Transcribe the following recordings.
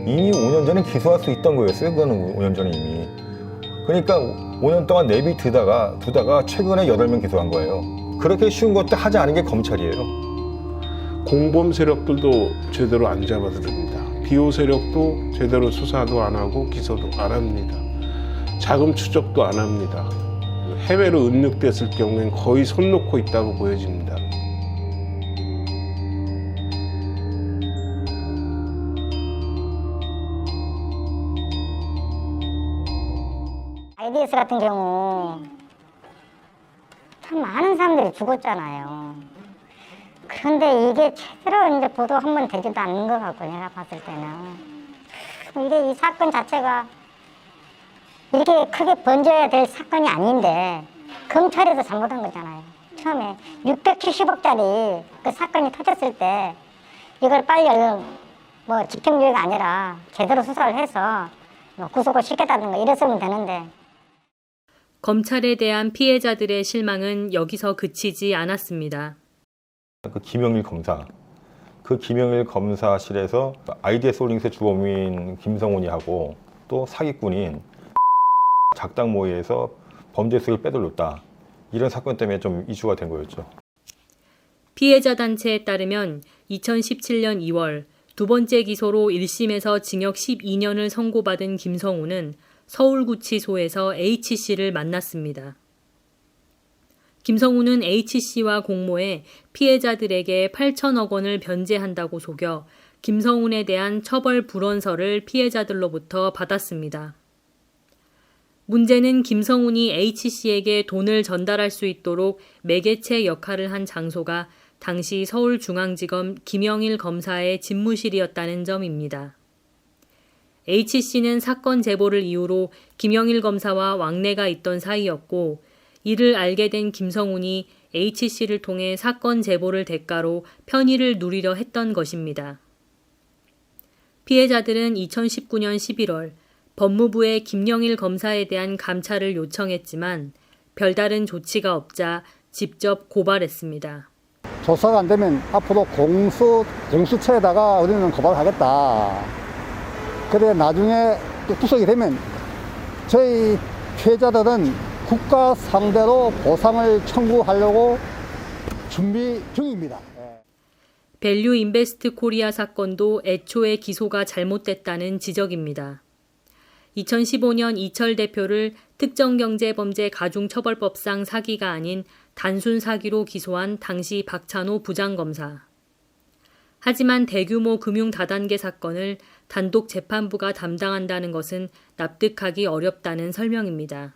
이미 5년 전에 기소할 수 있던 거였어요. 그거는 5년 전에 이미. 그러니까 5년 동안 내비두다가 최근에 8명 기소한 거예요. 그렇게 쉬운 것도 하지 않은 게 검찰이에요. 공범 세력들도 제대로 안 잡아들입니다. 비호 세력도 제대로 수사도 안 하고 기소도 안 합니다. 자금 추적도 안 합니다. 해외로 은닉됐을 경우엔 거의 손 놓고 있다고 보여집니다. IDS 같은 경우 참 많은 사람들이 죽었잖아요. 그런데 이게 제대로 이제 보도 한번 되지도 않는 것 같고, 내가 봤을 때는 이게 이 사건 자체가 이렇게 크게 번져야 될 사건이 아닌데 검찰에서 잘못한 거잖아요. 처음에 670억짜리 그 사건이 터졌을 때 이걸 빨리 뭐 집행유예가 아니라 제대로 수사를 해서 뭐 구속을 시켰다든가 이랬으면 되는데. 검찰에 대한 피해자들의 실망은 여기서 그치지 않았습니다. 그 김영일 검사실에서 IDS 홀딩스의 주범인 김성훈이 하고 또 사기꾼인 작당 모의에서 범죄 수익을 빼돌렸다. 이런 사건 때문에 좀 이슈가 된 거였죠. 피해자 단체에 따르면 2017년 2월 두 번째 기소로 1심에서 징역 12년을 선고받은 김성훈은 서울구치소에서 H씨를 만났습니다. 김성훈은 H씨와 공모해 피해자들에게 8천억 원을 변제한다고 속여 김성훈에 대한 처벌 불원서를 피해자들로부터 받았습니다. 문제는 김성훈이 H씨에게 돈을 전달할 수 있도록 매개체 역할을 한 장소가 당시 서울중앙지검 김영일 검사의 집무실이었다는 점입니다. H씨는 사건 제보를 이유로 김영일 검사와 왕래가 있던 사이였고, 이를 알게 된 김성훈이 H씨를 통해 사건 제보를 대가로 편의를 누리려 했던 것입니다. 피해자들은 2019년 11월 법무부에 김영일 검사에 대한 감찰을 요청했지만 별다른 조치가 없자 직접 고발했습니다. 조사가 안 되면 앞으로 공수처에다가 우리는 고발하겠다. 그래 나중에 또 구속이 되면 저희 피해자들은 국가 상대로 보상을 청구하려고 준비 중입니다. 밸류 인베스트 코리아 사건도 애초에 기소가 잘못됐다는 지적입니다. 2015년 이철 대표를 특정경제범죄 가중처벌법상 사기가 아닌 단순 사기로 기소한 당시 박찬호 부장검사. 하지만 대규모 금융 다단계 사건을 단독 재판부가 담당한다는 것은 납득하기 어렵다는 설명입니다.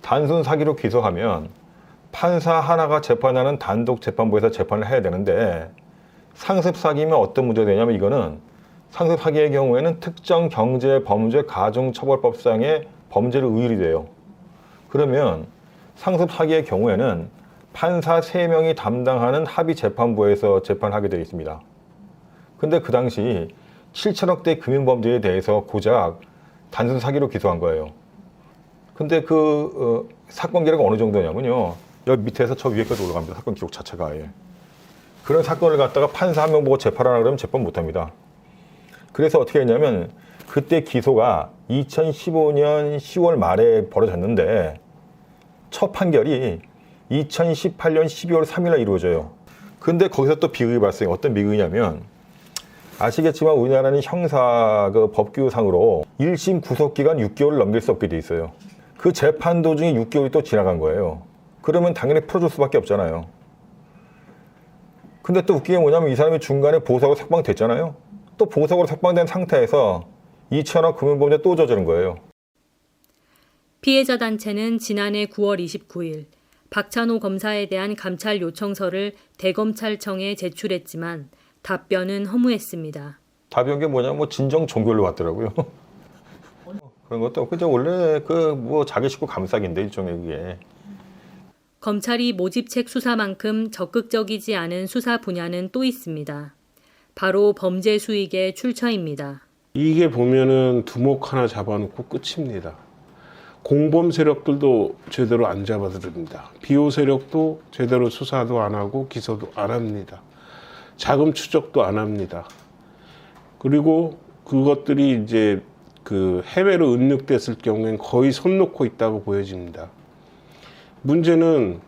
단순 사기로 기소하면 판사 하나가 재판하는 단독 재판부에서 재판을 해야 되는데, 상습 사기면 어떤 문제가 되냐면, 이거는 상습 사기의 경우에는 특정 경제 범죄 가중처벌법상의 범죄를 의율이 돼요. 그러면 상습 사기의 경우에는 판사 3명이 담당하는 합의 재판부에서 재판하게 되어 있습니다. 근데 그 당시 7천억대 금융범죄에 대해서 고작 단순 사기로 기소한 거예요. 근데 사건 기록이 어느 정도냐면요, 여기 밑에서 저 위에까지 올라갑니다. 사건 기록 자체가 아예. 그런 사건을 갖다가 판사 1명 보고 재판하라 그러면 재판 못합니다. 그래서 어떻게 했냐면, 그때 기소가 2015년 10월 말에 벌어졌는데 첫 판결이 2018년 12월 3일에 이루어져요. 근데 거기서 또 비극이 발생해요. 어떤 비극이냐면, 아시겠지만 우리나라는 형사 법규상으로 1심 구속기간 6개월을 넘길 수 없게 돼 있어요. 그 재판 도중에 6개월이 또 지나간 거예요. 그러면 당연히 풀어줄 수밖에 없잖아요. 근데 또 웃긴 게 뭐냐면, 이 사람이 중간에 보석으로 석방됐잖아요. 또 보석으로 석방된 상태에서 2천억 금융범죄 또 저지른 거예요. 피해자 단체는 지난해 9월 29일 박찬호 검사에 대한 감찰 요청서를 대검찰청에 제출했지만 답변은 허무했습니다. 답변 게 뭐냐면 진정 종결로 왔더라고요. 그런 것도 없고, 원래 자기 식구 감싸기인데, 일종의 그게. 검찰이 모집책 수사만큼 적극적이지 않은 수사 분야는 또 있습니다. 바로 범죄 수익의 출처입니다. 이게 보면은 두목 하나 잡아놓고 끝입니다. 공범 세력들도 제대로 안 잡아들입니다. 비호 세력도 제대로 수사도 안 하고 기소도 안 합니다. 자금 추적도 안 합니다. 그리고 그것들이 이제 그 해외로 은닉됐을 경우엔 거의 손 놓고 있다고 보여집니다. 문제는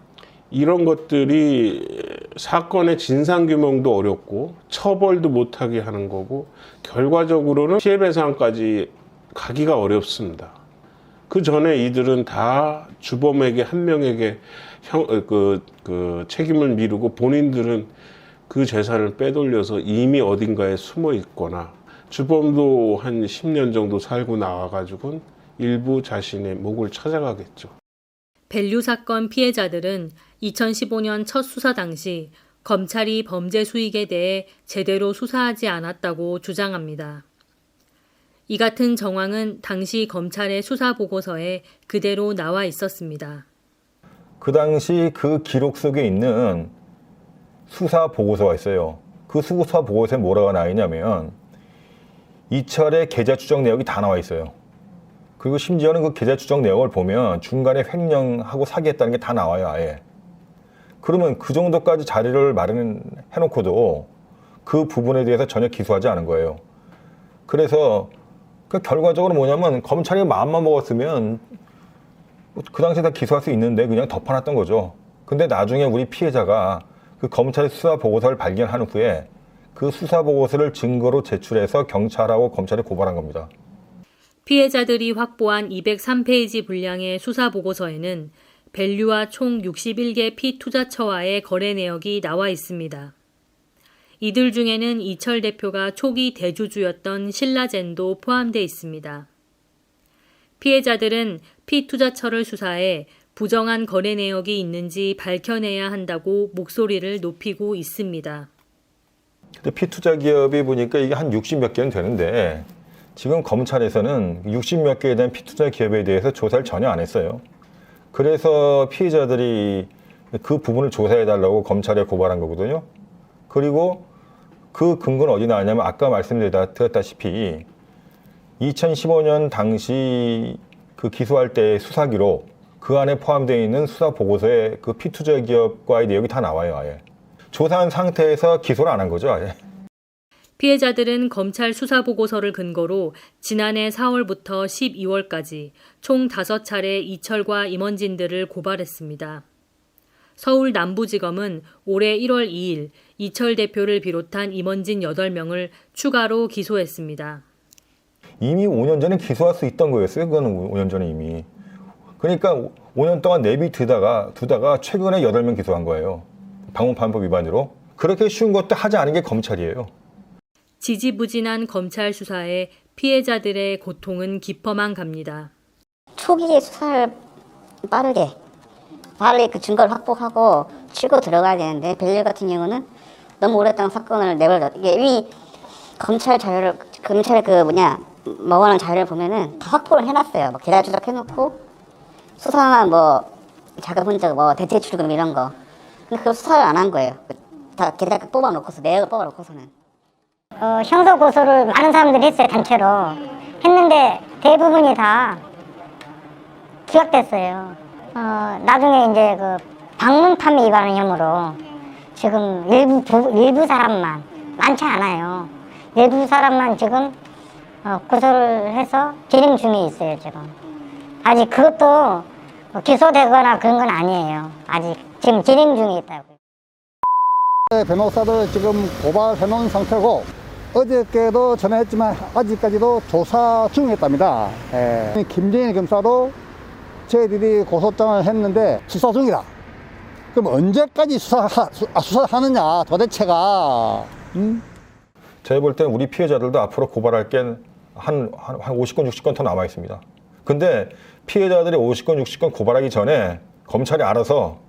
이런 것들이 사건의 진상규명도 어렵고 처벌도 못하게 하는 거고 결과적으로는 피해배상까지 가기가 어렵습니다. 그 전에 이들은 다 주범에게 한 명에게 책임을 미루고 본인들은 그 재산을 빼돌려서 이미 어딘가에 숨어 있거나 주범도 한 10년 정도 살고 나와가지고는 일부 자신의 목을 찾아가겠죠. 밸류 사건 피해자들은 2015년 첫 수사 당시 검찰이 범죄 수익에 대해 제대로 수사하지 않았다고 주장합니다. 이 같은 정황은 당시 검찰의 수사 보고서에 그대로 나와 있었습니다. 그 당시 그 기록 속에 있는 수사 보고서가 있어요. 그 수사 보고서에 뭐라고 나와 있냐면 이철의 계좌 추적 내역이 다 나와 있어요. 그리고 심지어는 그 계좌 추적 내역을 보면 중간에 횡령하고 사기했다는 게 다 나와요, 아예. 그러면 그 정도까지 자료를 마련해놓고도 그 부분에 대해서 전혀 기소하지 않은 거예요. 그래서 그 결과적으로 뭐냐면 검찰이 마음만 먹었으면 그 당시에 다 기소할 수 있는데 그냥 덮어놨던 거죠. 근데 나중에 우리 피해자가 그 검찰의 수사 보고서를 발견한 후에 그 수사 보고서를 증거로 제출해서 경찰하고 검찰에 고발한 겁니다. 피해자들이 확보한 203페이지 분량의 수사 보고서에는 밸류와 총 61개 피투자처와의 거래 내역이 나와 있습니다. 이들 중에는 이철 대표가 초기 대주주였던 신라젠도 포함되어 있습니다. 피해자들은 피투자처를 수사해 부정한 거래 내역이 있는지 밝혀내야 한다고 목소리를 높이고 있습니다. 근데 피투자 기업이 보니까 이게 한 60몇 개는 되는데 지금 검찰에서는 60몇 개에 대한 피투자 기업에 대해서 조사를 전혀 안 했어요. 그래서 피해자들이 그 부분을 조사해달라고 검찰에 고발한 거거든요. 그리고 그 근거는 어디 나왔냐면 아까 말씀드렸다시피 2015년 당시 그 기소할 때 수사 기록 그 안에 포함되어 있는 수사 보고서에 그 피투자 기업과의 내용이 다 나와요, 아예. 조사한 상태에서 기소를 안 한 거죠, 아예. 피해자들은 검찰 수사 보고서를 근거로 지난해 4월부터 12월까지 총 5차례 이철과 임원진들을 고발했습니다. 서울 남부지검은 올해 1월 2일 이철 대표를 비롯한 임원진 8명을 추가로 기소했습니다. 이미 5년 전에 기소할 수 있던 거였어요. 그거는 5년 전에 이미. 그러니까 5년 동안 두다가 최근에 8명 기소한 거예요. 방호판법 위반으로. 그렇게 쉬운 것도 하지 않은 게 검찰이에요. 지지부진한 검찰 수사에 피해자들의 고통은 깊어만 갑니다. 초기에 수사를 빨리 그 증거를 확보하고 치고 들어가야 되는데 밸류 같은 경우는 너무 오랫동안 사건을 내버려 이게 이미 검찰의 먹어놓은 자료를 보면은 다 확보를 해놨어요. 계좌 추적해놓고 수사만 자금 흔적 대체 출금 이런 거. 근데 그걸 수사를 안 한 거예요. 다 계좌 뽑아놓고서 내역을 뽑아놓고서는. 형사 고소를 많은 사람들이 했어요. 단체로 했는데 대부분이 다 기각됐어요. 나중에 이제 그 방문 탐미 위반 혐의로 지금 일부 사람만, 많지 않아요. 일부 사람만 지금 고소를 해서 진행 중에 있어요. 지금 아직 그것도 기소되거나 그런 건 아니에요. 아직 지금 진행 중에 있다고요. 변호사들 지금 고발해 놓은 상태고 어저께도 전화했지만 아직까지도 조사 중이었답니다. 김진일 검사도 저희들이 고소장을 했는데 수사 중이다. 그럼 언제까지 수사하느냐 도대체가. 제가 볼 때는 우리 피해자들도 앞으로 고발할 게 한 50건, 60건 더 남아 있습니다. 근데 피해자들이 50건, 60건 고발하기 전에 검찰이 알아서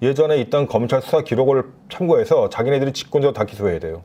예전에 있던 검찰 수사 기록을 참고해서 자기네들이 직권적으로 다 기소해야 돼요.